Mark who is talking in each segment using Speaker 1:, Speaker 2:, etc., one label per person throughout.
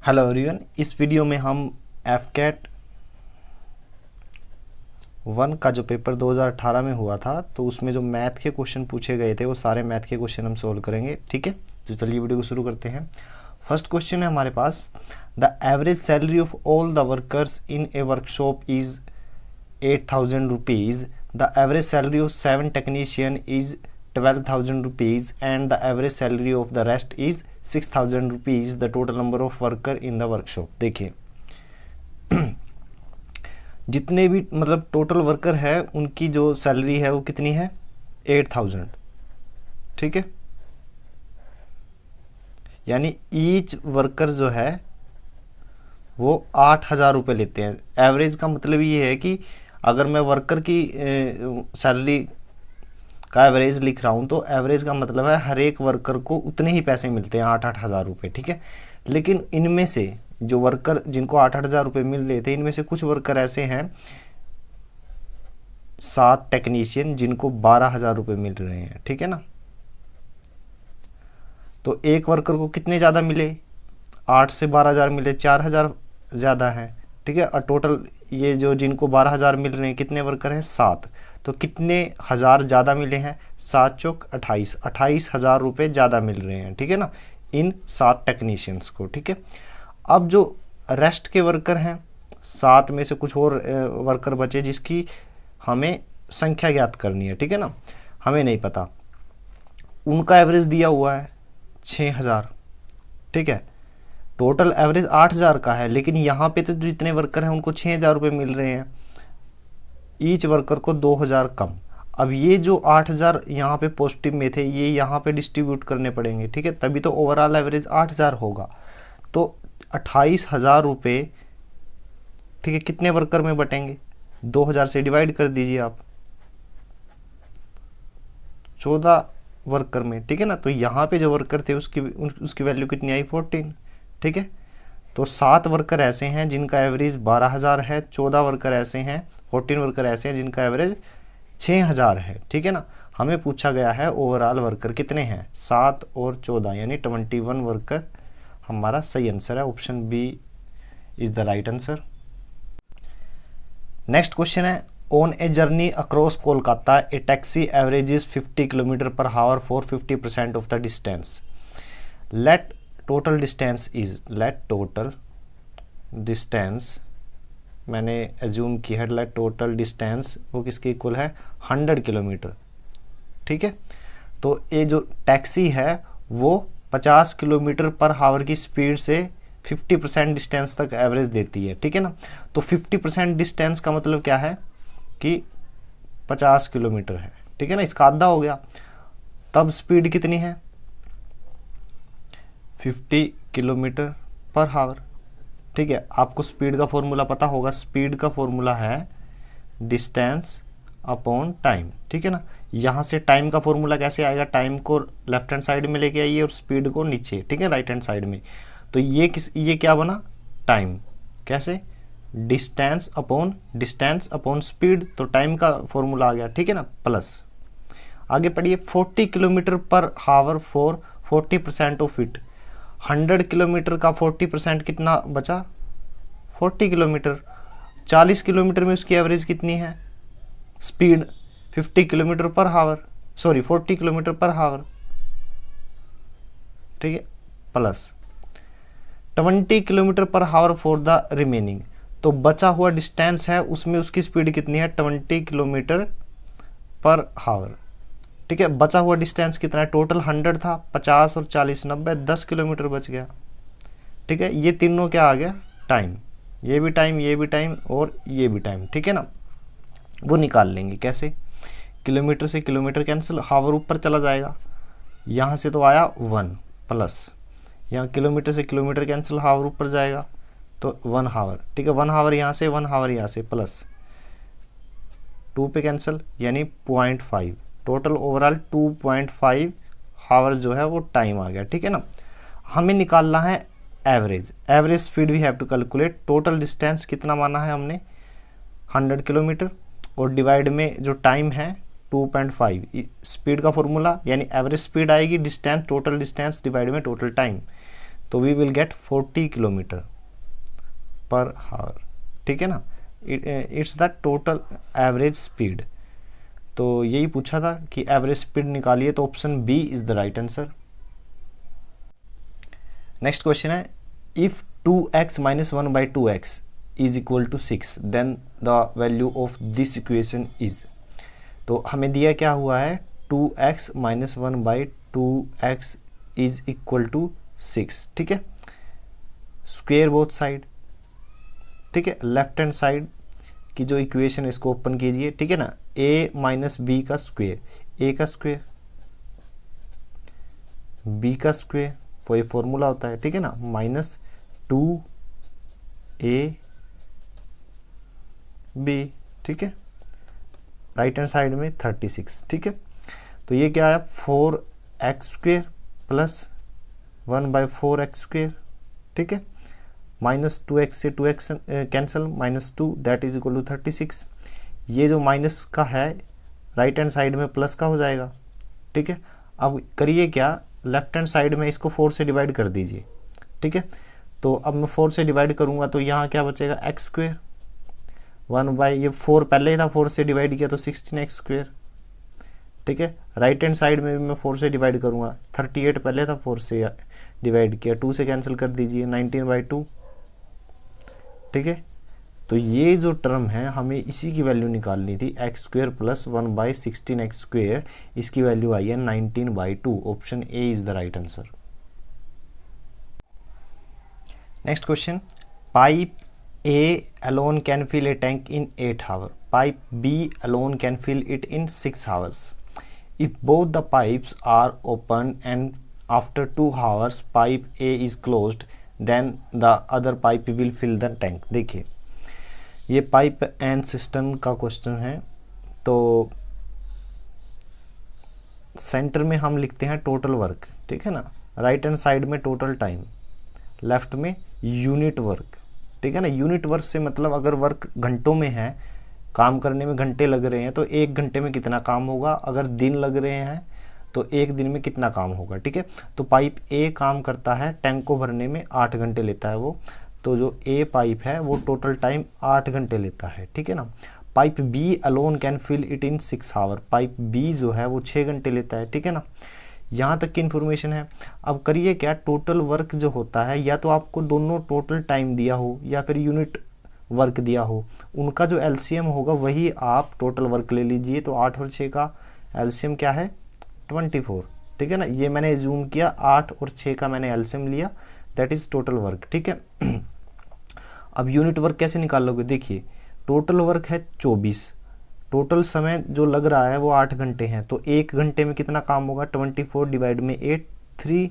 Speaker 1: Hello everyone, इस video में हम एफकेट 1 का जो पेपर 2018 में हुआ था तो उसमें जो मैथ के क्वेश्चन पूछे गए थे वो सारे मैथ के क्वेश्चन हम सोल्व करेंगे। ठीक है, तो चलिए वीडियो को शुरू करते हैं। फर्स्ट क्वेश्चन है हमारे पास, the average salary of all the workers in a workshop is 8,000 rupees, the average salary of 7 technician is 12,000 rupees and the average salary of the rest is 6,000 rupees, the total number of worker in the workshop. देखिए जितने भी मतलब total worker है उनकी जो salary है वो कितनी है, 8,000। ठीक है, यानी ईच वर्कर जो है वो 8,000 रुपये लेते हैं। एवरेज का मतलब ये है कि अगर मैं वर्कर की सैलरी का एवरेज लिख रहा हूँ तो एवरेज का मतलब है हर एक वर्कर को उतने ही पैसे मिलते हैं, 8,000 रुपये। ठीक है, लेकिन इनमें से जो वर्कर जिनको 8,000 रुपये मिल रहे थे, इनमें से कुछ वर्कर ऐसे हैं 7 टेक्नीशियन जिनको 12,000 रुपये मिल रहे हैं। ठीक है ना, तो एक वर्कर को कितने ज़्यादा मिले, 8 से 12,000 मिले, 4,000 ज़्यादा है। ठीक है, और टोटल ये जो जिनको 12,000 मिल रहे हैं कितने वर्कर हैं, 7, तो कितने हज़ार ज़्यादा मिले हैं, 7 चौक 28, 28,000 रुपये ज़्यादा मिल रहे हैं। ठीक है ना, इन 7 टेक्नीशियंस को। ठीक है, अब जो रेस्ट के वर्कर हैं 7 में से कुछ और वर्कर बचे जिसकी हमें संख्या ज्ञात करनी है। ठीक है ना, हमें नहीं पता, उनका एवरेज दिया हुआ है 6,000। ठीक है, टोटल एवरेज 8,000 का है, लेकिन यहाँ पे तो जितने वर्कर हैं उनको 6,000 रुपये मिल रहे हैं, ईच वर्कर को 2,000 कम। अब ये जो 8,000 यहाँ पे पॉजिटिव में थे ये यहाँ पे डिस्ट्रीब्यूट करने पड़ेंगे। ठीक है, तभी तो ओवरऑल एवरेज 8,000 होगा। तो 28,000 रुपये, ठीक है, कितने वर्कर में बटेंगे, 2,000 से डिवाइड कर दीजिए आप, 14 वर्कर में। ठीक है ना, तो यहाँ पे जो वर्कर थे उसकी वैल्यू कितनी आई, 14। ठीक है, तो 7 वर्कर ऐसे हैं जिनका एवरेज 12,000 है, 14 वर्कर ऐसे हैं, 14 वर्कर ऐसे हैं जिनका एवरेज 6,000 है। ठीक है ना, हमें पूछा गया है ओवरऑल वर्कर कितने हैं, 7 और 14 यानी 21 वर्कर हमारा सही आंसर है। Option B is the right answer. Next question है, on a journey across Kolkata a taxi averages 50 kilometre per hour for 50% of the distance, let total distance is, let total distance मैंने assume की है, late total distance वो किसके equal है, 100 kilometre. ठीक है, तो ये जो टैक्सी है वो 50 किलोमीटर पर हावर की स्पीड से 50% डिस्टेंस तक एवरेज देती है। ठीक है ना, तो 50% डिस्टेंस का मतलब क्या है कि 50 किलोमीटर है। ठीक है ना, इसका आधा हो गया, तब स्पीड कितनी है, 50 किलोमीटर पर हावर। ठीक है, आपको स्पीड का फॉर्मूला पता होगा, स्पीड का फॉर्मूला है डिस्टेंस अपॉन टाइम। ठीक है ना, यहाँ से टाइम का फॉर्मूला कैसे आएगा, टाइम को लेफ्ट हैंड साइड में लेके आइए और स्पीड को नीचे, ठीक है, राइट हैंड साइड में। तो ये क्या बना, टाइम। कैसे, डिस्टेंस अपॉन स्पीड, तो टाइम का फॉर्मूला आ गया। ठीक है ना, प्लस आगे पढ़िए, 40 kilometre per hour for 40% of it. 100 kilometre का 40% कितना बचा, 40 किलोमीटर। 40 किलोमीटर में उसकी एवरेज कितनी है, स्पीड 50 किलोमीटर पर हावर, सॉरी 40 किलोमीटर पर हावर। ठीक है, plus 20 kilometre per hour for the remaining, तो बचा हुआ डिस्टेंस है उसमें उसकी स्पीड कितनी है, 20 किलोमीटर पर हावर। ठीक है, बचा हुआ डिस्टेंस कितना है, टोटल 100 था, 50 और 40 90, 10 किलोमीटर बच गया। ठीक है, ये तीनों क्या आ गया, टाइम, ये भी टाइम, ये भी टाइम और ये भी टाइम। ठीक है ना, वो निकाल लेंगे कैसे, किलोमीटर से किलोमीटर कैंसिल, हावर ऊपर चला जाएगा, यहाँ से तो आया 1 प्लस, यहाँ किलोमीटर से किलोमीटर कैंसिल, हावर ऊपर जाएगा तो 1 हावर। ठीक है, 1 हावर यहाँ से, 1 हावर यहाँ से, प्लस 2 पे कैंसिल यानी 0.5, टोटल ओवरऑल 2.5 हावर जो है वो टाइम आ गया। ठीक है ना, हमें निकालना है average speed we have to calculate. Total distance कितना माना है हमने, 100 किलोमीटर, और डिवाइड में जो टाइम है 2.5, स्पीड का फॉर्मूला यानी एवरेज स्पीड आएगी डिस्टेंस, टोटल डिस्टेंस डिवाइड में टोटल टाइम, तो we will get 40 kilometre per hour, ठीक है ना। It's the total average speed. तो यही पूछा था कि एवरेज स्पीड निकालिए, तो option B is the right answer. Next question है, if 2x minus 1/2x is equal to 6 then the value of this equation is. तो हमें दिया क्या हुआ है, 2x minus 1/2x is equal to 6, ठीक है। स्क्वेयर बोथ साइड, ठीक है। लेफ्ट हैंड साइड की जो इक्वेशन है इसको ओपन कीजिए, ठीक है ना। a माइनस बी का स्क्वेयर, a का स्क्वेयर b का स्क्वेयर, वो फॉर्मूला होता है, ठीक है ना, माइनस 2ab, ठीक है। राइट हैंड साइड में 36, ठीक है। तो ये क्या है, 4x square plus 1/4x square, ठीक है। माइनस 2x से 2x cancel, minus 2 that is equal to 36। ये जो माइनस का है राइट हैंड साइड में प्लस का हो जाएगा, ठीक है। अब करिए क्या, लेफ्ट हैंड साइड में इसको 4 से डिवाइड कर दीजिए, ठीक है। तो अब मैं 4 से डिवाइड करूंगा तो यहाँ क्या बचेगा, x स्क्वेयर 1/, ये 4 पहले ही था, 4 से डिवाइड किया तो 16x स्क्वेयर, ठीक है। राइट हैंड साइड में भी मैं 4 से डिवाइड करूंगा, 38 पहले था, 4 से डिवाइड किया, 2 से कैंसिल कर दीजिए, 19/2, ठीक है। तो ये जो टर्म है हमें इसी की वैल्यू निकालनी थी, x square plus 1/16x square, इसकी वैल्यू आई है 19/2। Option A is the right answer. Next question, pipe A alone can fill a tank in 8 hours. Pipe B alone can fill it in 6 hours. If both the pipes are open and after 2 hours pipe A is closed, then the other pipe will fill the tank. देखिए ये pipe and system का question है। तो centre में हम लिखते हैं total work, ठीक है ना। राइट हैंड साइड में टोटल टाइम, लेफ्ट में यूनिट वर्क, ठीक है ना। यूनिट वर्क से मतलब अगर वर्क घंटों में है, काम करने में घंटे लग रहे हैं, तो 1 घंटे में कितना काम होगा, अगर दिन लग रहे हैं तो 1 दिन में कितना काम होगा, ठीक है। तो पाइप ए काम करता है, टैंक को भरने में 8 घंटे लेता है वो, तो जो ए पाइप है वो टोटल टाइम 8 घंटे लेता है, ठीक है ना। Pipe B alone can fill it in 6 hour, pipe B जो है वो 6 घंटे लेता है, ठीक है ना। यहाँ तक की इन्फॉर्मेशन है। अब करिए क्या, टोटल वर्क जो होता है, या तो आपको दोनों टोटल टाइम दिया हो या फिर यूनिट वर्क दिया हो, उनका जो एलसीएम होगा वही आप टोटल वर्क ले लीजिए। तो 8 और 6 का एलसीएम क्या है, 24, ठीक है ना। ये मैंने एज्यूम किया, 8 और 6 का मैंने एलसीएम लिया, दैट इज टोटल वर्क, ठीक है। अब यूनिट वर्क कैसे निकालोगे, देखिए टोटल वर्क है 24, टोटल समय जो लग रहा है वो 8 घंटे हैं, तो 1 घंटे में कितना काम होगा, 24 डिवाइड में 8, 3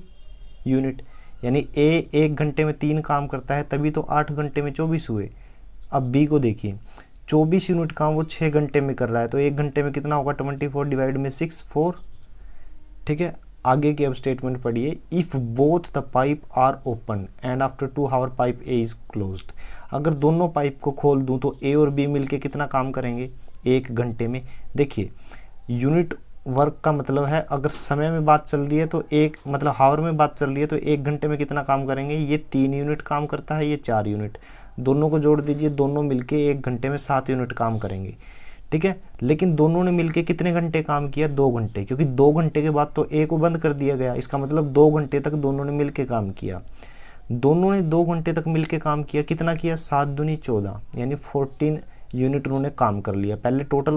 Speaker 1: यूनिट, यानी ए 1 घंटे में 3 काम करता है, तभी तो 8 घंटे में 24 हुए। अब बी को देखिए, 24 यूनिट काम वो 6 घंटे में कर रहा है, तो 1 घंटे में कितना होगा, 24 डिवाइड में 6, 4, ठीक है। आगे की अब स्टेटमेंट पढ़िए, if both the pipe are open and after 2 hour pipe A is closed. अगर दोनों पाइप को खोल दूं तो ए और बी मिलके कितना काम करेंगे, 1 घंटे में। देखिए यूनिट वर्क का मतलब है, अगर समय में बात चल रही है तो एक मतलब हावर में बात चल रही है, तो 1 घंटे में कितना काम करेंगे, ये 3 यूनिट काम करता है, ये 4 यूनिट, दोनों को जोड़ दीजिए, दोनों मिलके 1 घंटे में 7 यूनिट काम करेंगे, ठीक है। लेकिन दोनों ने मिलके कितने घंटे काम किया, 2 घंटे, क्योंकि 2 घंटे के बाद तो ए को बंद कर दिया गया, इसका मतलब 2 घंटे तक दोनों ने मिलके काम किया। दोनों ने 2 घंटे तक मिलके काम किया, कितना किया, 7 दूनी 14, यानी 14 यूनिट उन्होंने काम कर लिया। पहले टोटल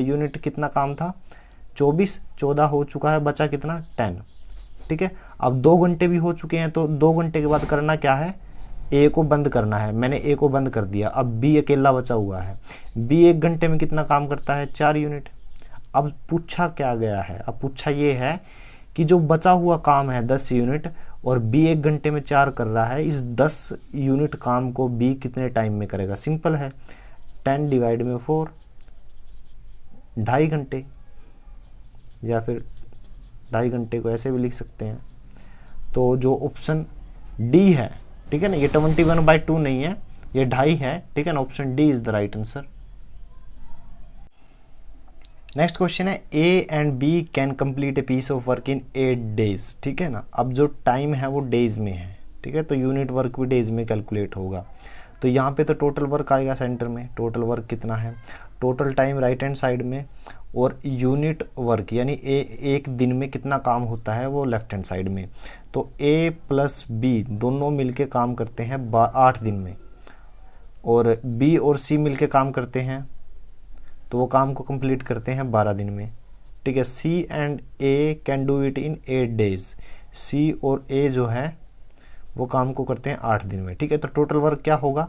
Speaker 1: यूनिट कितना काम था, 24, 14 हो चुका है, बचा कितना, 10, ठीक है। अब 2 घंटे भी हो चुके हैं, तो 2 घंटे के बाद करना क्या है, ए को बंद करना है। मैंने ए को बंद कर दिया, अब बी अकेला बचा हुआ है। बी 1 घंटे में कितना काम करता है, 4 यूनिट। अब पूछा क्या गया है, अब पूछा ये है कि जो बचा हुआ काम है 10 यूनिट और बी 1 घंटे में 4 कर रहा है, इस 10 यूनिट काम को बी कितने टाइम में करेगा। सिंपल है, 10 डिवाइड में 4, 2.5 घंटे, या फिर 2.5 घंटे को ऐसे भी लिख सकते हैं। तो जो ऑप्शन डी है, ठीक है ना, ये 21/2 नहीं है, ये 2.5 है, ठीक है ना। Option D is the right answer. Next question है, A and B can complete a piece of work in 8 days, ठीक है ना। अब जो टाइम है वो डेज में है, ठीक है, तो यूनिट वर्क भी डेज में कैलकुलेट होगा। तो यहाँ पे तो टोटल वर्क आएगा सेंटर में, टोटल वर्क कितना है, total time right hand side में, और यूनिट वर्क यानी एक दिन में कितना काम होता है वो लेफ्ट हैंड साइड में। तो ए प्लस बी दोनों मिलके काम करते हैं 8 दिन में, और बी और सी मिलके काम करते हैं तो वो काम को कंप्लीट करते हैं 12 दिन में, ठीक है। C and A can do it in 8 days, C और ए जो है वो काम को करते हैं 8 दिन में, ठीक है। तो टोटल वर्क क्या होगा,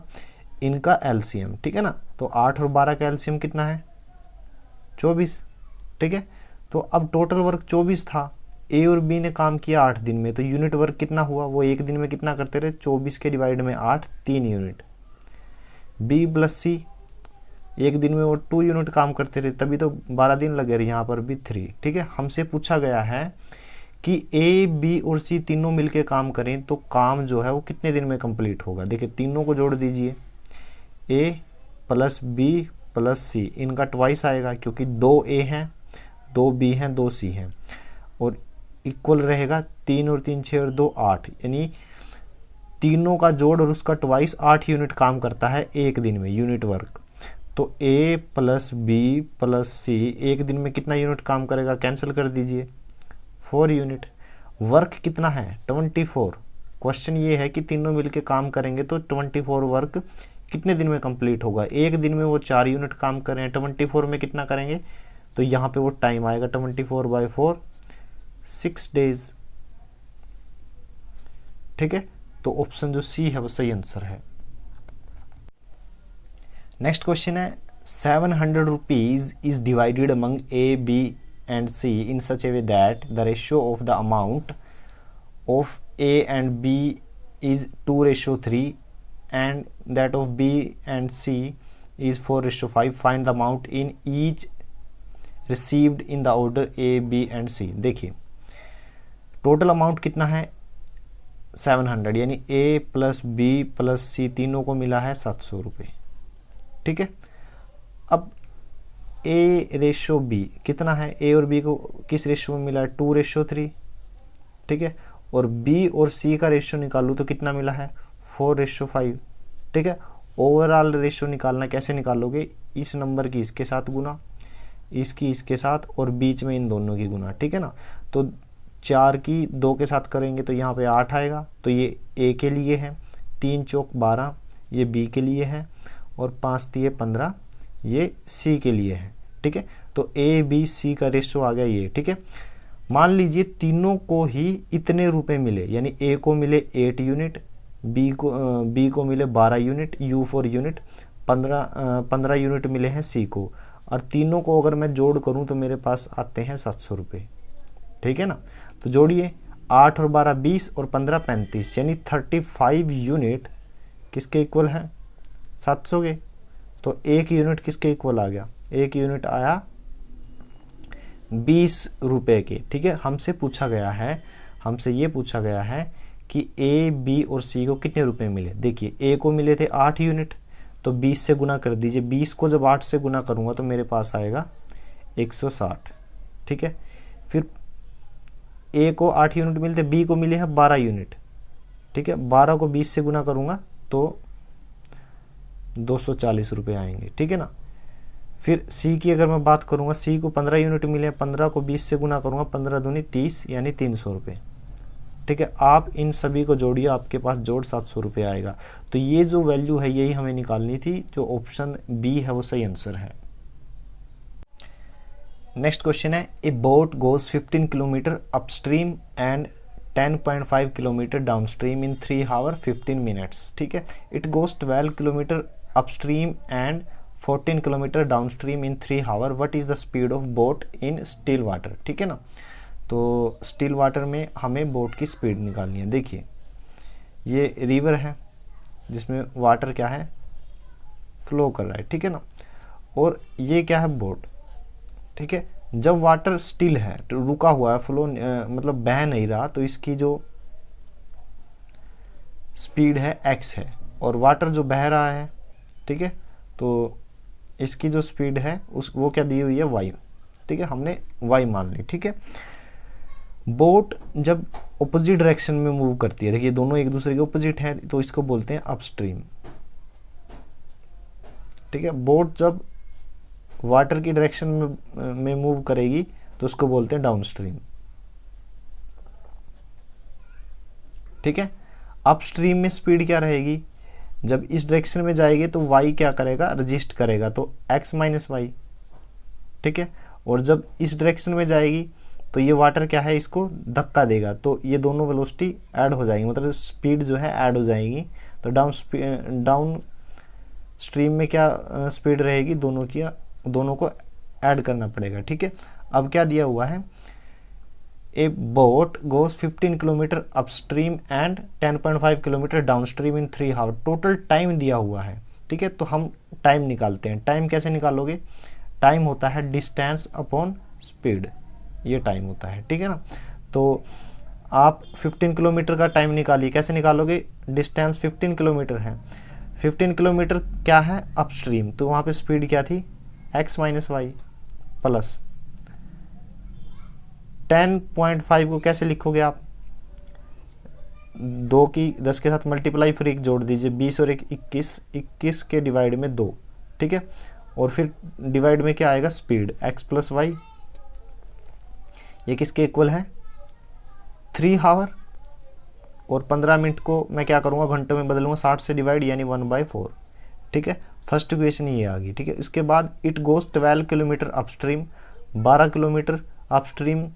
Speaker 1: इनका एलसीएम, ठीक है ना। तो 8 और 12 का एलसीएम कितना है, 24, ठीक है। तो अब टोटल वर्क 24 था, ए और बी ने काम किया 8 दिन में, तो यूनिट वर्क कितना हुआ, वो एक दिन में कितना करते रहे, 24 के डिवाइड में 8, 3 यूनिट। बी प्लस सी एक दिन में वो 2 यूनिट काम करते रहे, तभी तो 12 दिन लगे रहे, यहाँ पर भी 3, ठीक है। हमसे पूछा गया है कि ए बी और सी तीनों मिलके काम करें तो काम जो है वो कितने दिन में कंप्लीट होगा। देखिए तीनों को जोड़ दीजिए, ए प्लस बी प्लस सी, इनका ट्वाइस आएगा क्योंकि 2 ए हैं, 2 बी हैं, 2 सी हैं, और इक्वल रहेगा 3 और 3 6 और 2 8, यानी तीनों का जोड़ और उसका ट्वाइस 8 यूनिट काम करता है एक दिन में यूनिट वर्क। तो ए प्लस बी प्लस सी एक दिन में कितना यूनिट काम करेगा, कैंसिल कर दीजिए, 4 यूनिट। वर्क कितना है, 24। क्वेश्चन ये है कि तीनों मिलके काम करेंगे तो 24 वर्क कितने दिन में कंप्लीट होगा। एक दिन में वो 4 यूनिट काम कर रहे हैं, 24 में कितना करेंगे, तो यहाँ पे वो टाइम आएगा 24/4, 6 डेज, ठीक है। तो ऑप्शन जो सी है वो सही आंसर है। नेक्स्ट क्वेश्चन है 700 rupees is divided among A B and C in such a way that the ratio of the amount of A and B is 2:3 and that of B and C is 4:5. Find the amount in each received in the order A, B and C. देखिए total amount कितना है 700, यानी A plus B plus C तीनों को मिला है 700 रुपये, ठीक है। अब ए रेशो बी कितना है, ए और बी को किस रेशो में मिला है, 2:3, ठीक है। और बी और सी का रेशो निकालूँ तो कितना मिला है, 4:5, ठीक है। ओवरऑल रेशो निकालना कैसे निकालोगे, इस नंबर की इसके साथ गुना, इसकी इसके साथ, और बीच में इन दोनों की गुना, ठीक है ना। तो 4 की 2 के साथ करेंगे तो यहाँ पे 8 आएगा, तो ये ए के लिए है, 3 चौक 12 ये बी के लिए है, और 5 तिये 15 ये सी के लिए है, ठीक है। तो ए बी सी का रेशो आ गया ये, ठीक है। मान लीजिए तीनों को ही इतने रुपए मिले, यानी ए को मिले 8 यूनिट, बी को मिले 12 यूनिट, यू 4 यूनिट, 15 यूनिट मिले हैं सी को, और तीनों को अगर मैं जोड़ करूं तो मेरे पास आते हैं 700 रुपये, ठीक है ना। तो जोड़िए 8 और 12 20 और 15 35, यानी 35 यूनिट किसके इक्वल हैं, 700 के। तो एक यूनिट किसके इक्वल आ गया, एक यूनिट आया 20 रुपये के, ठीक है। हमसे पूछा गया है, हमसे ये पूछा गया है कि ए बी और सी को कितने रुपए मिले। देखिए ए को मिले थे 8 यूनिट, तो 20 से गुना कर दीजिए, 20 को जब 8 से गुना करूँगा तो मेरे पास आएगा 160, ठीक है। फिर ए को 8 यूनिट मिलते, बी को मिले हैं 12 यूनिट, ठीक है। 12 को 20 से गुना करूँगा तो 240 रुपये आएंगे, ठीक है ना। फिर सी की अगर मैं बात करूंगा, सी को 15 यूनिट मिले, 15 को 20 से गुना करूंगा, 15 दूनी 30 यानी 300 रुपये, ठीक है। आप इन सभी को जोड़िए, आपके पास जोड़ 700 रुपये आएगा। तो ये जो वैल्यू है यही हमें निकालनी थी, जो ऑप्शन बी है वो सही आंसर है। नेक्स्ट क्वेश्चन है a boat goes 15 kilometer upstream and 10.5 kilometer downstream in 3 hours 15 minutes, ठीक है। It goes 12 kilometer upstream and 14 kilometer downstream in 3 hours. What is the speed of boat in still water, ठीक है ना। तो still water में हमें boat की speed निकालनी है। देखिए ये रिवर है जिसमें वाटर क्या है, फ्लो कर रहा है, ठीक है ना। और ये क्या है, बोट, ठीक है। जब वाटर स्टिल है, तो रुका हुआ है, फ्लो मतलब बह नहीं रहा, तो इसकी जो स्पीड है x है, और वाटर जो बह रहा है, ठीक है, तो इसकी जो स्पीड है वो क्या दी हुई है, y, ठीक है। हमने y मान ली, ठीक है। बोट जब ऑपोजिट डायरेक्शन में मूव करती है। देखिए दोनों एक दूसरे के ऑपोजिट हैं, तो इसको बोलते हैं अपस्ट्रीम। ठीक है, बोट जब वाटर की डायरेक्शन में मूव करेगी तो उसको बोलते हैं डाउनस्ट्रीम। ठीक है, अपस्ट्रीम में स्पीड क्या रहेगी, जब इस डायरेक्शन में जाएगी तो y क्या करेगा, रजिस्ट करेगा, तो x माइनस वाई। ठीक है, और जब इस डायरेक्शन में जाएगी तो ये वाटर क्या है, इसको धक्का देगा, तो ये दोनों वेलोसिटी ऐड हो जाएंगी, मतलब स्पीड जो है ऐड हो जाएगी। तो डाउन स्ट्रीम में क्या स्पीड रहेगी, दोनों को ऐड करना पड़ेगा। ठीक है, अब क्या दिया हुआ है, a boat goes 15 kilometer upstream and 10.5 kilometer downstream in 3 hour. Total time दिया हुआ है। ठीक है, तो हम टाइम निकालते हैं। टाइम कैसे निकालोगे, टाइम होता है डिस्टेंस अपॉन स्पीड, ये टाइम होता है। ठीक है ना, तो आप 15 किलोमीटर का टाइम निकालिए, कैसे निकालोगे, डिस्टेंस 15 किलोमीटर है, 15 किलोमीटर क्या है अपस्ट्रीम, तो वहाँ पे स्पीड क्या थी, x माइनस वाई प्लस 10.5 को कैसे लिखोगे आप, 2 की 10 के साथ मल्टीप्लाई, फिर एक जोड़ दीजिए, 20 और 21, 21 के डिवाइड में 2। ठीक है, और फिर डिवाइड में क्या आएगा, स्पीड x प्लस वाई, ये किसके इक्वल है, 3 आवर, और 15 मिनट को मैं क्या करूँगा, घंटों में बदलूंगा, 60 से डिवाइड, यानी 1/4। ठीक है, फर्स्ट इक्वेशन ये आ गई। ठीक है, इसके बाद it goes 12 kilometer upstream, 12 kilometer upstream,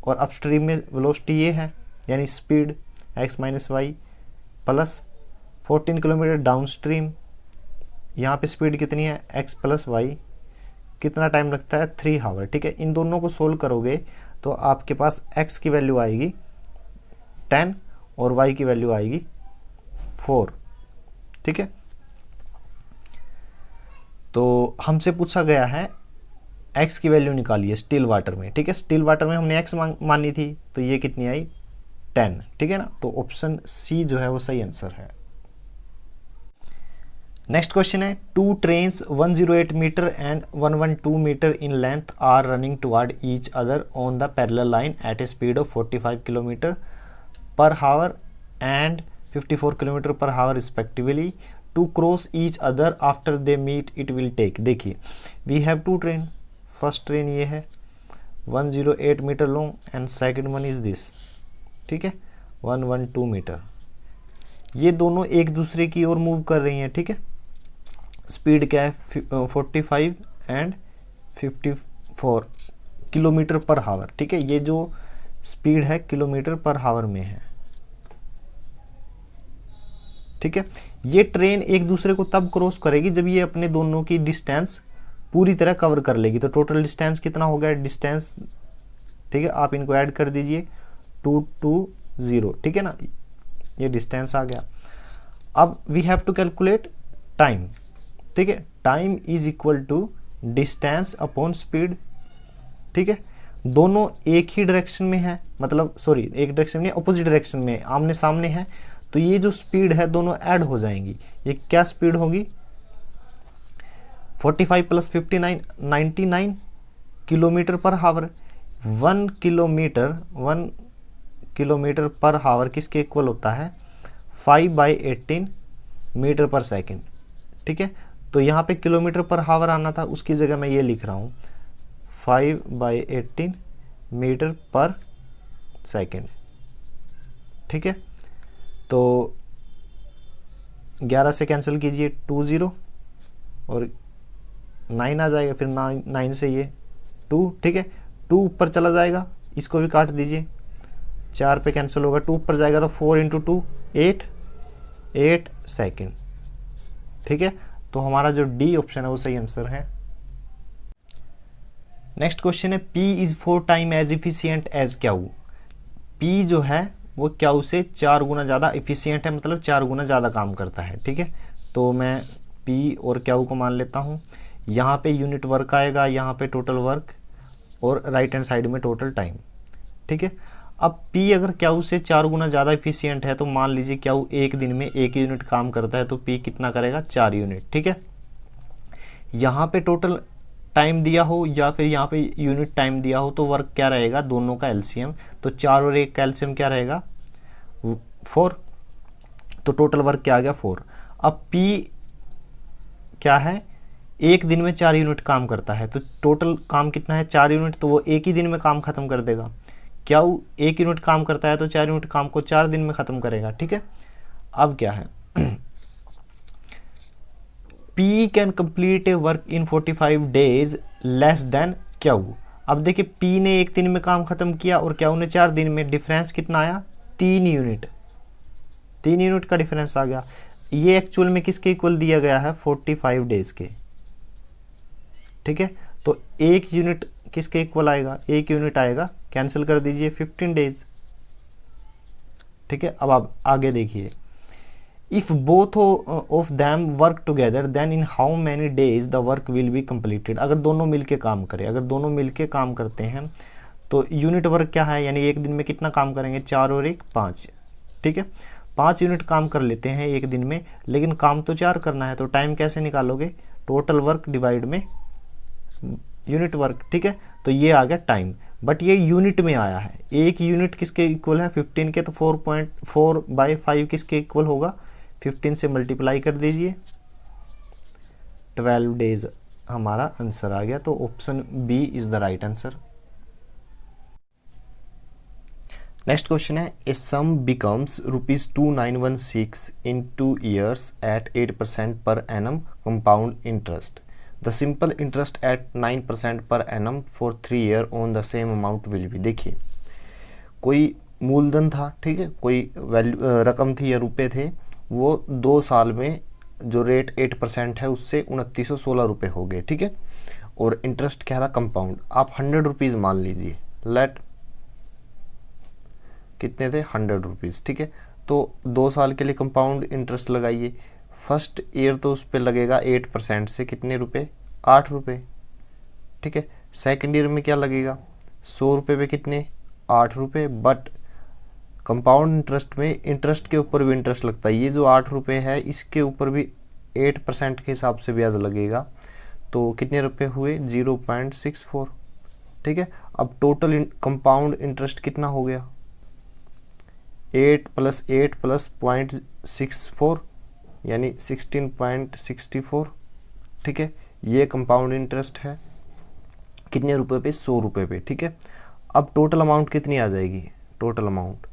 Speaker 1: और अपस्ट्रीम में वेलोसिटी ये है, यानी speed x minus Y plus 14 kilometer downstream, यहाँ पे स्पीड कितनी है, x प्लस वाई, कितना टाइम लगता है, 3 आवर। ठीक है, इन दोनों को सोल्व करोगे तो आपके पास x की वैल्यू आएगी 10 और y की वैल्यू आएगी 4। ठीक है, तो हमसे पूछा गया है x की वैल्यू निकालिए स्टिल वाटर में। ठीक है, स्टिल वाटर में हमने x मानी थी, तो ये कितनी आई, 10। ठीक है ना, तो ऑप्शन सी जो है वो सही आंसर है। नेक्स्ट क्वेश्चन है, 2 trains 108 metre and 112 metre in length are running toward each other on the parallel line at a speed of 45 kilometre per hour and 54 kilometre per hour respectively to cross each other after they meet it will take. देखिए we have 2 train, first train ये है 108 metre long and second one is this. ठीक है, 112 metre, ये दोनों एक दूसरे की ओर मूव कर रही हैं। ठीक है, स्पीड क्या है, 45 एंड 54 किलोमीटर पर हावर। ठीक है, ये जो स्पीड है किलोमीटर पर हावर में है। ठीक है, ये ट्रेन एक दूसरे को तब क्रॉस करेगी जब ये अपने दोनों की डिस्टेंस पूरी तरह कवर कर लेगी। तो टोटल डिस्टेंस कितना हो गया, डिस्टेंस, ठीक है, आप इनको ऐड कर दीजिए, 220। ठीक है ना, ये डिस्टेंस आ गया। अब we have to calculate time. ठीक है, time is equal to distance upon speed. ठीक है, दोनों एक ही डायरेक्शन में है, मतलब सॉरी एक डायरेक्शन में, अपोजिट डायरेक्शन में, आमने सामने है, तो ये जो स्पीड है दोनों ऐड हो जाएंगी। ये क्या स्पीड होगी, 45 प्लस 59 99 किलोमीटर पर हावर। 1 किलोमीटर पर हावर किसके इक्वल होता है, 5/18 मीटर पर सेकंड। ठीक है, तो यहाँ पे किलोमीटर पर हावर आना था, उसकी जगह मैं ये लिख रहा हूँ 5/18 मीटर पर सेकंड। ठीक है, तो 11 से कैंसिल कीजिए, 20 और 9 आ जाएगा, फिर 9 से ये 2। ठीक है, 2 ऊपर चला जाएगा, इसको भी काट दीजिए, 4 पे कैंसिल होगा, 2 ऊपर जाएगा तो 4 × 2 8 सेकेंड। ठीक है, तो हमारा जो डी ऑप्शन है वो सही आंसर है। नेक्स्ट क्वेश्चन है, P is 4 time as efficient as Q. P जो है वो क्यू से 4 गुना ज़्यादा इफिशियंट है, मतलब 4 गुना ज़्यादा काम करता है। ठीक है, तो मैं P और क्यू को मान लेता हूँ। यहाँ पे यूनिट वर्क आएगा, यहाँ पे टोटल वर्क, और राइट हैंड साइड में टोटल टाइम। ठीक है, अब P अगर क्यू से 4 गुना ज़्यादा इफिशियंट है, तो मान लीजिए क्यू एक दिन में 1 यूनिट काम करता है, तो P कितना करेगा, 4 यूनिट। ठीक है, यहाँ पे टोटल टाइम दिया हो या फिर यहाँ पे यूनिट टाइम दिया हो तो वर्क क्या रहेगा, दोनों का एलसीएम। तो 4 और 1 का एलसीएम क्या रहेगा, 4। तो टोटल वर्क क्या आ गया, 4। अब P क्या है, एक दिन में 4 यूनिट काम करता है, तो टोटल काम कितना है, 4 यूनिट, तो वो एक ही दिन में काम खत्म कर देगा। क्या वो 1 यूनिट काम करता है तो 4 यूनिट काम को 4 दिन में खत्म करेगा, ठीक है। अब क्या है, P can complete A work in 45 days less than Q। अब देखिए P ने एक दिन में काम खत्म किया और Q ने 4 दिन में, डिफरेंस कितना आया, 3 यूनिट, 3 यूनिट का डिफरेंस आ गया। ये एक्चुअल में किसके इक्वल दिया गया है, 45 डेज के, ठीक है। तो 1 यूनिट किसके इक्वल आएगा, 1 यूनिट आएगा, कैंसिल कर दीजिए, 15 डेज, ठीक है। अब आप आगे देखिए, if both of them work together then in how many days the work will be completed. अगर दोनों मिलके काम करें, अगर दोनों मिलके काम करते हैं तो यूनिट वर्क क्या है, यानी एक दिन में कितना काम करेंगे, 4 और 1 5, ठीक है। 5 यूनिट काम कर लेते हैं एक दिन में, लेकिन काम तो 4 करना है, तो टाइम कैसे निकालोगे, टोटल वर्क डिवाइड में यूनिट वर्क, ठीक है। तो ये आ गया टाइम, बट ये यूनिट में आया है। एक यूनिट किसके इक्वल है, 15 के, तो 4.4/5 किसके इक्वल होगा, 15 से मल्टीप्लाई कर दीजिए, 12 डेज हमारा आंसर आ गया। तो option B is the right answer. Next question है, a sum becomes ₹2916 in 2 years at 8% per annum compound interest. The simple interest at 9% per annum for 3 years on the same amount will be। देखिए कोई मूलधन था, ठीक है, कोई value रकम थी या रुपए थे, वो 2 साल में जो रेट 8% है उससे 2916 रुपये हो गए, ठीक है। और इंटरेस्ट क्या था, कंपाउंड। आप 100 रुपीज़ मान लीजिए, लेट कितने थे, 100 रुपीज़, ठीक है। तो 2 साल के लिए कंपाउंड इंटरेस्ट लगाइए। फर्स्ट ईयर तो उस पर लगेगा 8% से कितने रुपए, 8 रुपये, ठीक है। सेकेंड ईयर में क्या लगेगा, 100 रुपये पे कितने, 8 रुपये। बट कंपाउंड इंटरेस्ट में इंटरेस्ट के ऊपर भी इंटरेस्ट लगता है, ये जो 8 रुपये है इसके ऊपर भी 8% के हिसाब से ब्याज लगेगा। तो कितने रुपये हुए, 0.64, ठीक है। अब टोटल कंपाउंड इंटरेस्ट कितना हो गया, 8 + 8 + 0.64 यानी 16.64, ठीक है। ये कंपाउंड इंटरेस्ट है कितने रुपए पे, 100 रुपये पे, ठीक है। अब टोटल अमाउंट कितनी आ जाएगी, टोटल अमाउंट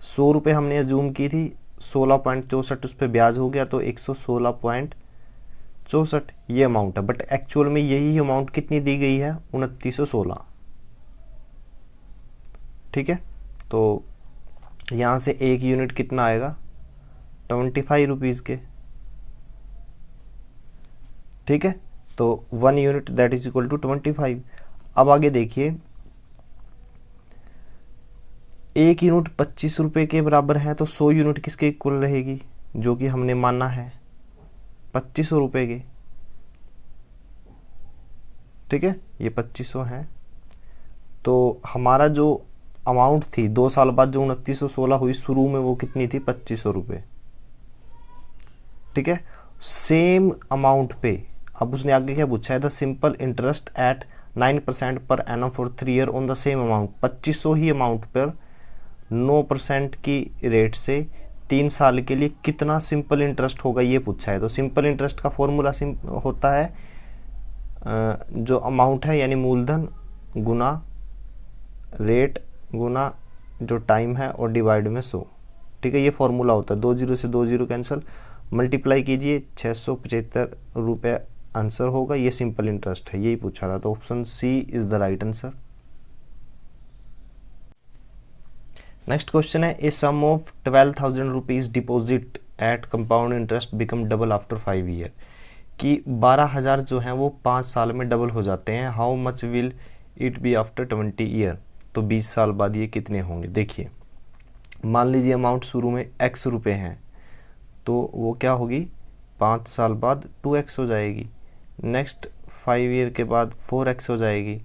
Speaker 1: 100 रुपये हमने अज्यूम की थी, 16.64 उस पर ब्याज हो गया, तो 116.64 ये अमाउंट है। बट एक्चुअल में यही अमाउंट कितनी दी गई है, 2916, ठीक है। तो यहाँ से एक यूनिट कितना आएगा, 25 रुपीज़ के, ठीक है। तो 1 unit that is equal to 25। अब आगे देखिए, 1 यूनिट 25 रुपये के बराबर है, तो 100 यूनिट किसके इक्वल रहेगी, जो कि हमने माना है 2500 रुपये के, ठीक है। ये 2500 है। तो हमारा जो अमाउंट थी 2 साल बाद जो 2916 हुई, शुरू में वो कितनी थी, 2500 रुपये, ठीक है। सेम अमाउंट पे अब उसने आगे क्या पूछा है, the simple interest eight 9% per annum for 3 year on the same amount. 2500 he amount पर 9% की रेट से 3 साल के लिए कितना सिंपल इंटरेस्ट होगा, ये पूछा है। तो सिंपल इंटरेस्ट का फॉर्मूला होता है जो अमाउंट है यानी मूलधन गुना रेट गुना जो टाइम है और डिवाइड में 100, ठीक है। ये फॉर्मूला होता है। 2 जीरो से 2 जीरो कैंसिल, मल्टीप्लाई कीजिए, 675 रुपये आंसर होगा। ये सिंपल इंटरेस्ट है, यही पूछा था। तो option C is the right answer. Next question है, a sum of 12,000 rupees deposit at compound interest become double after 5 year. कि 12,000 जो हैं वो 5 साल में डबल हो जाते हैं। How much will it be after 20 year. तो 20 साल बाद ये कितने होंगे। देखिए, मान लीजिए अमाउंट शुरू में x रुपये हैं, तो वो क्या होगी, 5 साल बाद 2x हो जाएगी, नेक्स्ट 5 ईयर के बाद 4x हो जाएगी,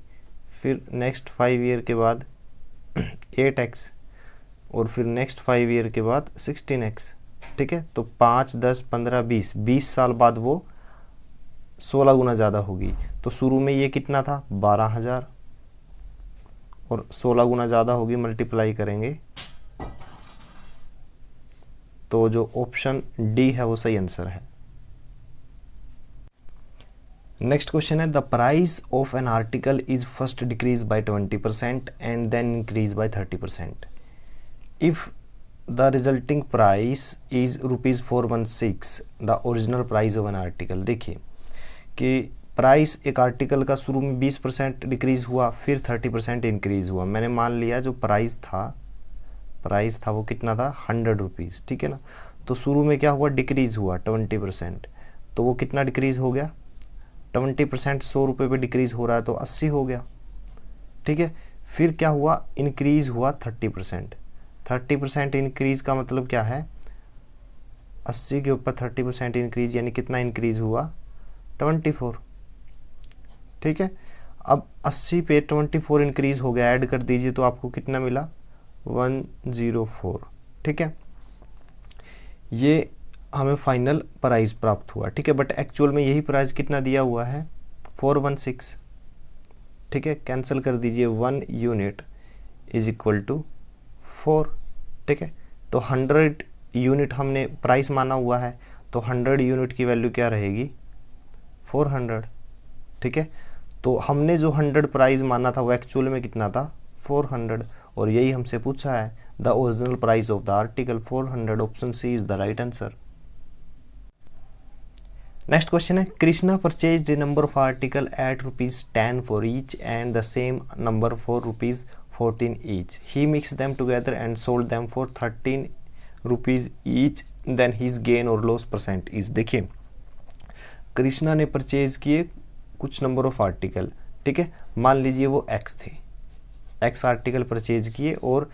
Speaker 1: फिर नेक्स्ट 5 ईयर के बाद 8x, और फिर नेक्स्ट 5 ईयर के बाद 16x, ठीक है। तो 5, 10, 15, 20 साल बाद वो 16 गुना ज़्यादा होगी। तो शुरू में ये कितना था 12,000 और 16 गुना ज़्यादा होगी, मल्टीप्लाई करेंगे तो जो ऑप्शन डी है वो सही आंसर है। नेक्स्ट क्वेश्चन है the price of an article is first decrease by 20% and then increase by 30%। If the resulting price is ₹416 the original price of an article. देखिए कि प्राइस एक आर्टिकल का शुरू में 20% डिक्रीज हुआ, फिर 30% इंक्रीज हुआ। मैंने मान लिया जो प्राइस था वो कितना था ₹100, ठीक है ना। तो शुरू में क्या हुआ, डिक्रीज हुआ 20%, तो वो कितना डिक्रीज हो गया 20%, ₹100 पे डिक्रीज हो रहा है तो 80 हो गया, ठीक है। फिर क्या हुआ, इंक्रीज हुआ 30%। 30% इंक्रीज का मतलब क्या है, 80 के ऊपर 30% इंक्रीज यानी कितना इंक्रीज हुआ 24, ठीक है। अब 80 पे 24 इंक्रीज हो गया, ऐड कर दीजिए तो आपको कितना मिला 104, ठीक है। ये हमें फाइनल प्राइस प्राप्त हुआ, ठीक है। बट एक्चुअल में यही प्राइस कितना दिया हुआ है 416, ठीक है। कैंसिल कर दीजिए, 1 यूनिट इज इक्वल टू 4, ठीक है। तो 100 यूनिट हमने प्राइस माना हुआ है, तो 100 यूनिट की वैल्यू क्या रहेगी 400, ठीक है। तो हमने जो 100 प्राइस माना था वो एक्चुअल में कितना था 400, और यही हमसे पूछा है the original price of the article 400। Option C is the right answer. Next question है Krishna purchased a number of article at ₹10 for each and the same number for ₹14 each. He mix them together and sold them for ₹13 each, then his gain और loss percent is. देखिए कृष्णा ने purchase किए कुछ number of article, ठीक है। मान लीजिए वो एक्स थे, एक्स आर्टिकल परचेज किए और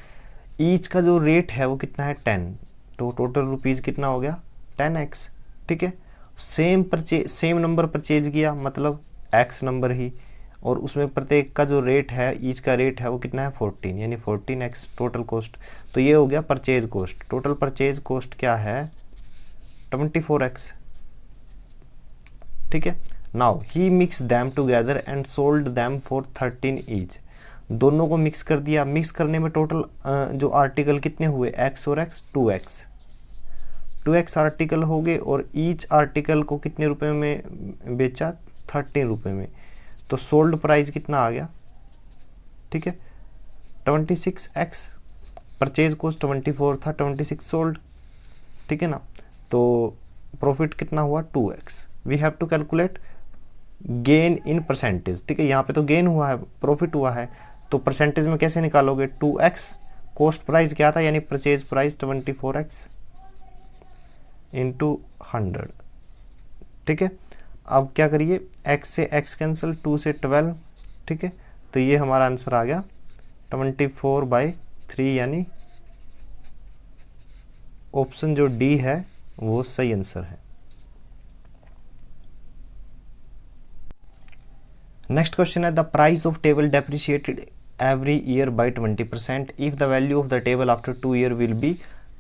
Speaker 1: ईच का जो रेट है वो कितना है 10, तो टोटल रुपीज़ कितना हो गया 10x, ठीक है। सेम नंबर परचेज किया मतलब एक्स नंबर ही, और उसमें प्रत्येक का जो रेट है ईच का रेट है वो कितना है 14, यानी 14x टोटल कॉस्ट। तो ये हो गया purchase cost. Total purchase cost क्या है 24x, ठीक है। Now he mix them together and sold them for 13 each. दोनों को मिक्स कर दिया, मिक्स करने में टोटल जो आर्टिकल कितने हुए x और x 2x आर्टिकल हो गए, और ईच आर्टिकल को कितने रुपए में बेचा 13 रुपए में। तो सोल्ड प्राइस कितना आ गया, ठीक है 26x, परचेज कॉस्ट 24 था, 26 सोल्ड, ठीक है ना। तो प्रॉफिट कितना हुआ 2x। We have to calculate gain in percentage, ठीक है। यहाँ पे तो गेन हुआ है, प्रॉफिट हुआ है, तो परसेंटेज में कैसे निकालोगे 2x, कॉस्ट प्राइस क्या था यानी परचेज प्राइस 24x इंटू 100, ठीक है। अब क्या करिए x से x कैंसिल, 2 से 12, ठीक है। तो ये हमारा आंसर आ गया 24/3, यानी ऑप्शन जो डी है वो सही आंसर है। नेक्स्ट क्वेश्चन है the price of table depreciated every year by 20%. If the value of the table after 2 years will be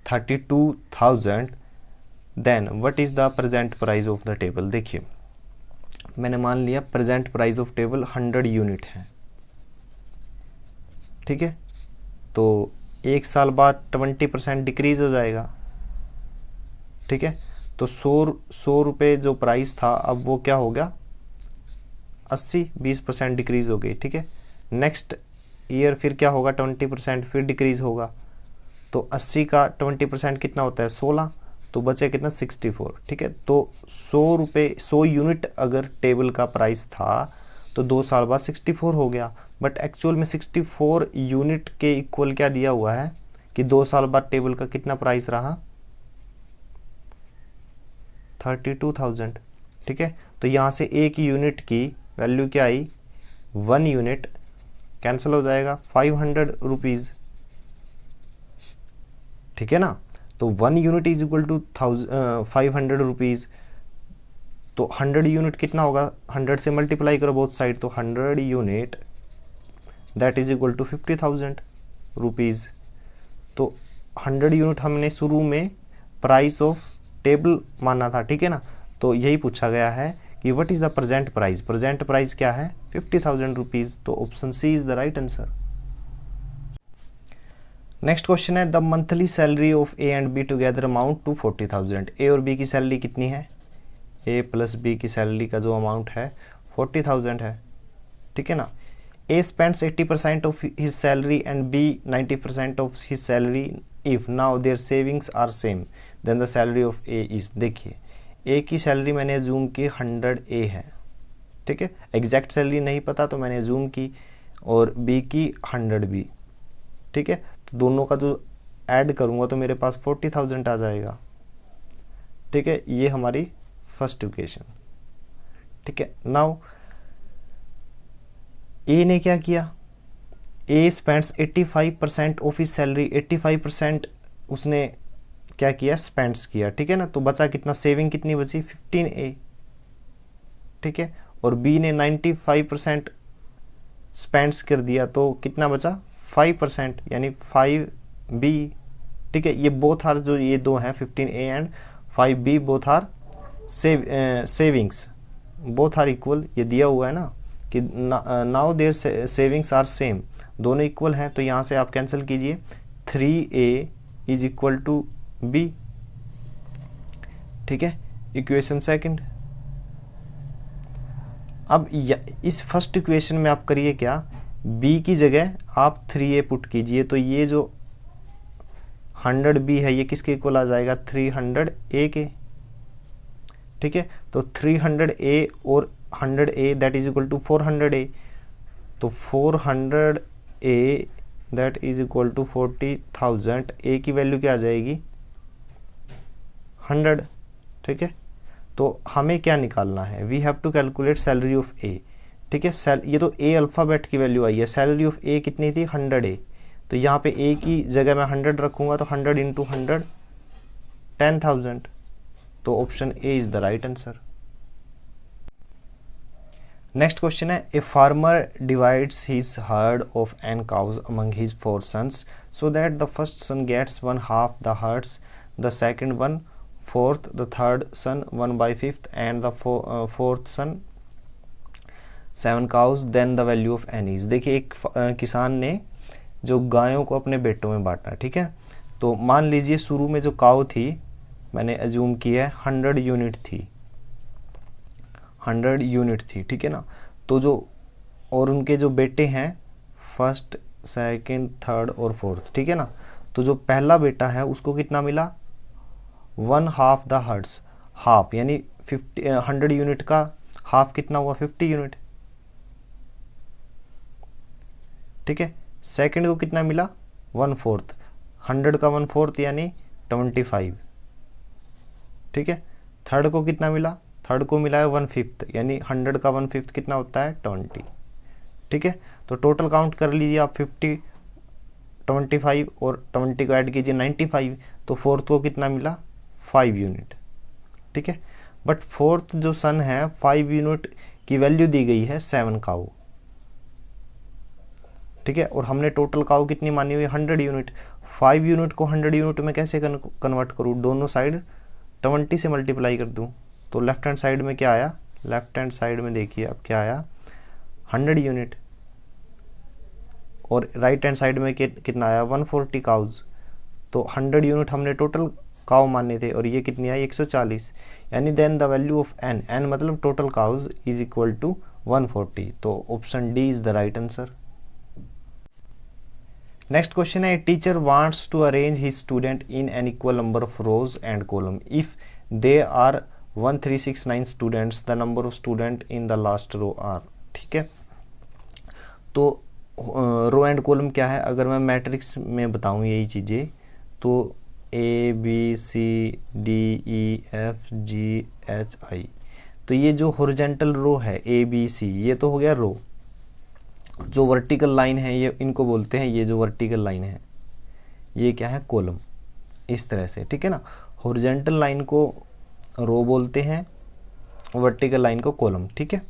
Speaker 1: 32,000, then what is the present price of the table? देखिए मैंने मान लिया present price of table 100 unit है, ठीक है। तो 1 साल बाद 20% डिक्रीज हो जाएगा, ठीक है। तो 100 रुपये जो प्राइस था अब वो क्या हो गया 80, 20% डिक्रीज हो गई, ठीक है। नेक्स्ट ईयर फिर क्या होगा 20% फिर डिक्रीज होगा, तो 80 का 20% कितना होता है 16, तो बचे कितना 64, ठीक है। तो 100 यूनिट अगर टेबल का प्राइस था तो 2 साल बाद 64 हो गया, बट एक्चुअल में 64 यूनिट के इक्वल क्या दिया हुआ है कि 2 साल बाद टेबल का कितना प्राइस रहा 32,000, ठीक है। तो यहाँ से एक यूनिट की वैल्यू क्या आई 1 यूनिट कैंसिल हो जाएगा 500 रुपीज़, ठीक है ना। तो 1 unit is equal to 500 rupees, तो 100 यूनिट कितना होगा 100 से मल्टीप्लाई करो बोथ साइड, तो 100 unit that is equal to 50,000 rupees. तो 100 यूनिट हमने शुरू में प्राइस ऑफ टेबल माना था, ठीक है ना। तो यही पूछा गया है कि what is the present price, present price क्या है 50,000 रुपीज, तो option C is the right answer. Next question है the monthly salary of A and B together amount to 40,000। A और बी की सैलरी कितनी है, ए प्लस बी की salary का जो अमाउंट है 40,000 है, ठीक है ना। A spends 80% of his salary and B 90% of his salary, if now their savings are same than the salary of A is. देखिए ए की सैलरी मैंने अज्यूम की 100 ए है, ठीक है, एग्जैक्ट सैलरी नहीं पता तो मैंने अज्यूम की, और बी की 100 बी, ठीक है, तो दोनों का जो ऐड करूँगा तो मेरे पास 40,000 आ जाएगा, ठीक है। ये हमारी फर्स्ट इक्वेशन, ठीक है। नाउ ए ने क्या किया, ए स्पेंड्स 85% ऑफ हिज सैलरी, 85% उसने क्या किया, स्पेंड्स किया, ठीक है ना। तो बचा कितना, सेविंग कितनी बची 15A, ठीक है। और बी ने 95% स्पेंड्स कर दिया तो कितना बचा 5%, यानी 5B, ठीक है। ये बोथ आर, जो ये दो हैं 15A and 5B both are savings, both are equal, ये दिया हुआ है ना कि now their savings are same, दोनों इक्वल हैं, तो यहाँ से आप कैंसिल कीजिए, 3A is equal to B, ठीक है, इक्वेशन सेकंड। अब इस फर्स्ट इक्वेशन में आप करिए क्या, B की जगह आप 3A पुट कीजिए, तो ये जो 100B है ये किसके इक्वल आ जाएगा 300A के, ठीक है। तो 300A और 100A that is equal to 400A, तो 400A that is equal to 40,000, A की वैल्यू क्या आ जाएगी 100, ठीक है। तो हमें क्या निकालना है, we have to calculate salary of A, ठीक है। ये तो ए अल्फ़ाबेट की वैल्यू आई है, सैलरी ऑफ ए कितनी थी 100A, तो यहाँ पे ए की जगह मैं 100 रखूँगा तो 100 इंटू 100 10,000, तो option A is the right answer. Next question है a farmer divides his herd of N cows among his 4 sons so that the first son gets 1/2 the herds, the second 1/4, the third son 1/5 and the fourth son 7 cows, then the value of N is. देखिए एक किसान ने जो गायों को अपने बेटों में बांटा, ठीक है। तो मान लीजिए शुरू में जो काऊ थी मैंने अज्यूम की है 100 यूनिट थी, 100 यूनिट थी, ठीक है ना। तो जो और उनके जो बेटे हैं फर्स्ट सेकंड थर्ड और फोर्थ, ठीक है ना। तो जो पहला बेटा है उसको कितना मिला 1/2 द हर्ड्स, हाफ यानी 100 यूनिट का हाफ कितना हुआ 50 यूनिट, ठीक है। सेकंड को कितना मिला 1/4, 100 का 1/4 यानी 25, ठीक है। थर्ड को कितना मिला, थर्ड को मिला है 1/5 यानी 100 का 1/5 कितना होता है 20, ठीक है। तो टोटल काउंट कर लीजिए आप 50, 25 और 20 को ऐड कीजिए 95, तो फोर्थ को कितना मिला 5 यूनिट, ठीक है। बट फोर्थ जो सन है 5 यूनिट की वैल्यू दी गई है 7 काऊ, ठीक है। और हमने टोटल काऊ कितनी मानी हुई 100 यूनिट, 5 यूनिट को 100 यूनिट में कैसे कन्वर्ट करूँ, दोनों साइड 20 से मल्टीप्लाई कर दूँ, तो लेफ्ट हैंड साइड में क्या आया, लेफ्ट हैंड साइड में देखिए अब क्या आया 100 यूनिट, और राइट हैंड साइड में कितना आया 140 काउज। तो 100 यूनिट हमने टोटल काउ माने थे और ये कितनी आई 140, यानी then the value of N, N मतलब total cows is equal to 140, तो option D is the right answer. Next question है teacher wants to arrange his student in N equal number of rows and column, if they are 1369 students the number of student in the last row are, ठीक है। तो row and column क्या है, अगर मैं matrix में बताऊं यही चीज़ें, तो ABCDEFGHI, तो ये जो हॉरिजॉन्टल रो है ABC ये तो हो गया रो, जो वर्टिकल लाइन है ये इनको बोलते हैं, ये जो वर्टिकल लाइन है ये क्या है कॉलम, इस तरह से, ठीक है ना। हॉरिजॉन्टल लाइन को रो बोलते हैं, वर्टिकल लाइन को कॉलम, ठीक है।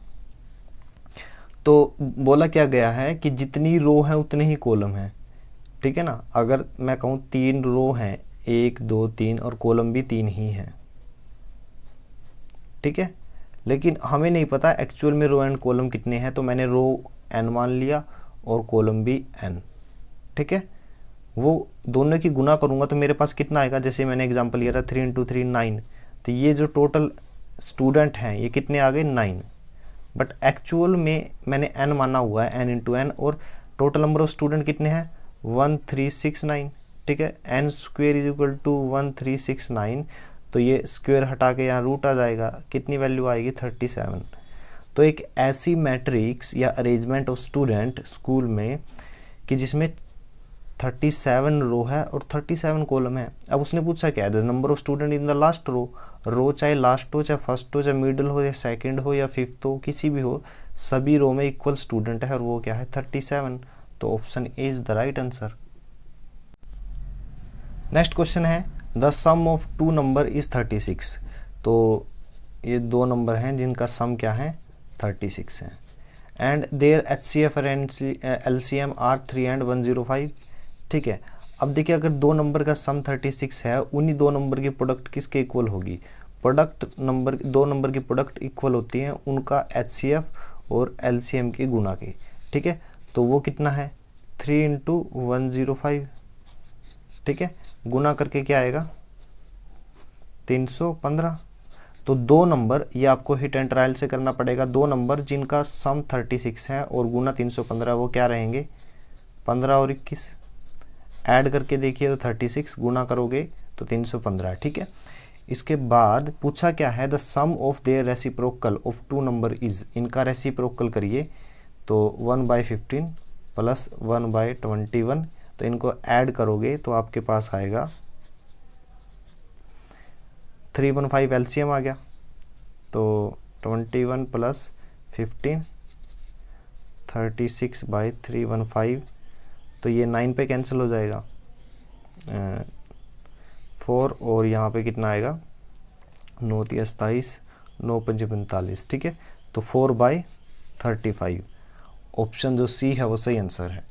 Speaker 1: तो बोला क्या गया है कि जितनी रो है उतने ही कॉलम हैं, ठीक है ना। अगर मैं कहूँ 3 रो हैं 1 2 3 और कॉलम भी 3 ही हैं, ठीक है। लेकिन हमें नहीं पता एक्चुअल में रो एंड कॉलम कितने हैं, तो मैंने रो n मान लिया और कॉलम भी n। ठीक है, वो दोनों की गुना करूँगा तो मेरे पास कितना आएगा, जैसे मैंने एग्जांपल लिया था 3 × 3 9, तो ये जो टोटल स्टूडेंट हैं ये कितने आ गए 9। बट एक्चुअल में मैंने n माना हुआ है, n × n, और टोटल नंबर ऑफ स्टूडेंट कितने हैं 1369। ठीक है, n² = 1369, तो ये स्क्वायर हटा के यहाँ रूट आ जाएगा, कितनी वैल्यू आएगी 37। तो एक ऐसी मैट्रिक्स या अरेंजमेंट ऑफ स्टूडेंट स्कूल में कि जिसमें 37 रो है और 37 कॉलम है। अब उसने पूछा क्या है, the number of student in the last row चाहे लास्ट हो, चाहे फर्स्ट हो, चाहे मिडिल हो, या सेकंड हो, या फिफ्थ हो, किसी भी हो, सभी रो में इक्वल स्टूडेंट है और वो क्या है 37। तो option A is the right answer. Next question है the sum of two number is 36। तो ये दो नंबर हैं जिनका सम क्या है 36 है, एंड देयर HCF और LCM आर 3 and 105। ठीक है, अब देखिए अगर दो नंबर का सम 36 है, उन्हीं दो नंबर की प्रोडक्ट किसके इक्वल होगी, दो नंबर की प्रोडक्ट इक्वल होती है उनका HCF और LCM की गुना की। ठीक है, तो वो कितना है 3 × 105। ठीक है, गुना करके क्या आएगा 315। तो दो नंबर, ये आपको हिट एंड ट्रायल से करना पड़ेगा, दो नंबर जिनका सम 36 है और गुना 315, वो क्या रहेंगे 15 और 21। ऐड करके देखिए तो 36, गुना करोगे तो 315। ठीक है, इसके बाद पूछा क्या है the sum of their reciprocal of two number is, इनका रेसिप्रोकल करिए तो 1/15 प्लस 1/21, तो इनको ऐड करोगे तो आपके पास आएगा 315 LCM आ गया, तो 21 + 15 36/315, तो ये 9 पे कैंसिल हो जाएगा 4, और यहाँ पे कितना आएगा 9 × 27, 9 × 5 = 45। ठीक है, तो 4/35 ऑप्शन जो सी है वो सही आंसर है।